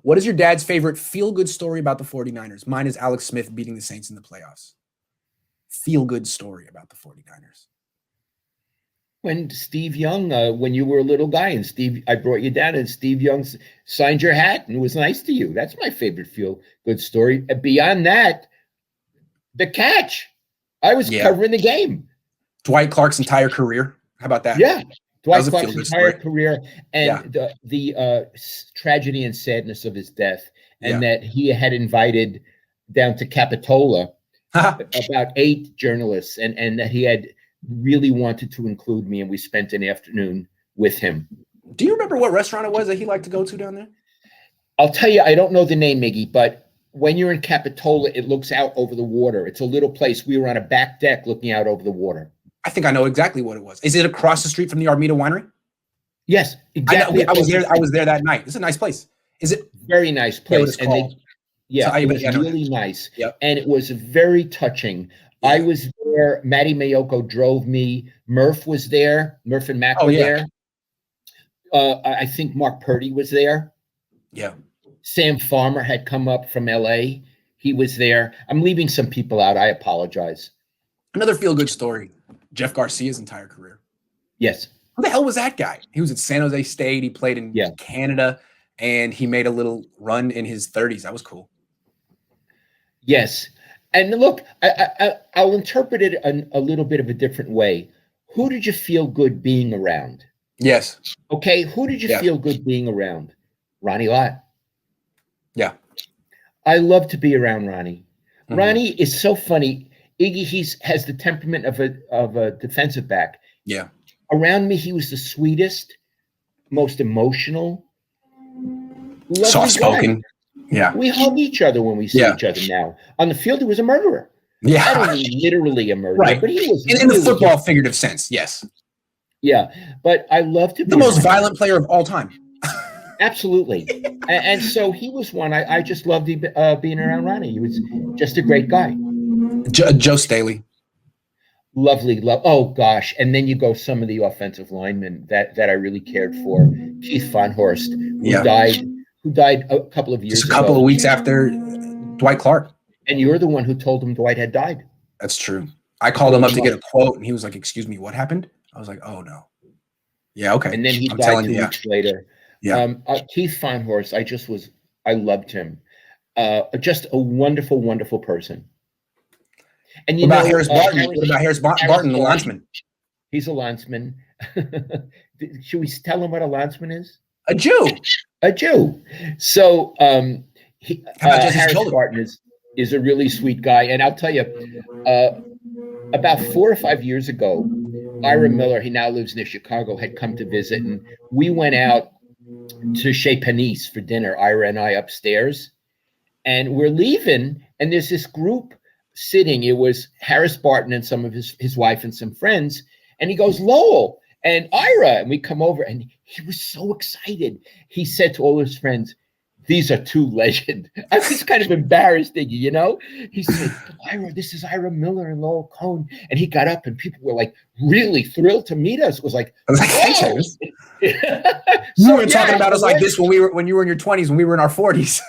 What is your dad's favorite feel-good story about the 49ers? Mine is Alex Smith beating the Saints in the playoffs. Feel-good story about the 49ers. When Steve Young, when you were a little guy, and I brought you down, and Steve Young signed your hat and was nice to you. That's my favorite feel-good story. Beyond that, the catch. I was covering the game. Dwight Clark's entire career. How about that? Yeah. Dwight Clark's entire career, and the tragedy and sadness of his death, and that he had invited down to Capitola about 8 journalists, and that he had really wanted to include me, and we spent an afternoon with him. Do you remember what restaurant it was that he liked to go to down there? I'll tell you, I don't know the name, Miggy, but when you're in Capitola, it looks out over the water. It's a little place. We were on a back deck looking out over the water. I think I know exactly what it was. Is it across the street from the Armida Winery? Yes, exactly. I was there that night. It's a nice place. Is it? Very nice place. It was really nice. Yep. And it was very touching. Yeah. I was there. Matty Mayoko drove me. Murph was there. Murph and Mac were there. I think Mark Purdy was there. Yeah. Sam Farmer had come up from LA. He was there. I'm leaving some people out. I apologize. Another feel-good story. Jeff Garcia's entire career. Yes. Who the hell was that guy? He was at San Jose State. He played in Canada, and he made a little run in his 30s. That was cool. Yes. And look, I'll interpret it a little bit of a different way. Who did you feel good being around? Yes. Okay. Who did you feel good being around? Ronnie Lott. Yeah. I love to be around Ronnie. Mm-hmm. Ronnie is so funny. Iggy, has the temperament of a defensive back. Yeah. Around me, he was the sweetest, most emotional, soft-spoken. Yeah. We hug each other when we see each other now. On the field, he was a murderer. Yeah. I don't mean literally a murderer, but he was in the football figurative sense. Yes. Yeah, but I love to be the most violent player of all time. Absolutely. And so he was one. I just loved being around Ronnie. He was just a great guy. Joe Staley. Lovely. Oh, gosh. And then you go some of the offensive linemen that I really cared for. Keith Von Horst, who died a couple of years ago. Just a couple of weeks after Dwight Clark. And you're the one who told him Dwight had died. That's true. I called him up to get a quote, and he was like, "Excuse me, what happened?" I was like, "Oh, no." Yeah, okay. And then he died 2 weeks later. Yeah. Keith Von Horst, I loved him. Just a wonderful, wonderful person. And what about Harris Barton? What about Harris Barton, the linesman? He's a linesman. Should we tell him what a linesman is? A Jew. A Jew. So Harris Barton is a really sweet guy. And I'll tell you, about 4 or 5 years ago, Ira Miller, he now lives near Chicago, had come to visit. And we went out to Chez Panisse for dinner, Ira and I upstairs. And we're leaving, and there's this group sitting. It was Harris Barton and some of his wife and some friends. And he goes, "Lowell and Ira." And we come over, and he was so excited. He said to all his friends, "These are 2 legends." I was kind of embarrassed, you know? He said, "Ira, this is Ira Miller and Lowell Cohn." And he got up, and people were like really thrilled to meet us. It was like, thanks. You were talking about us like this when you were in your 20s, when we were in our 40s.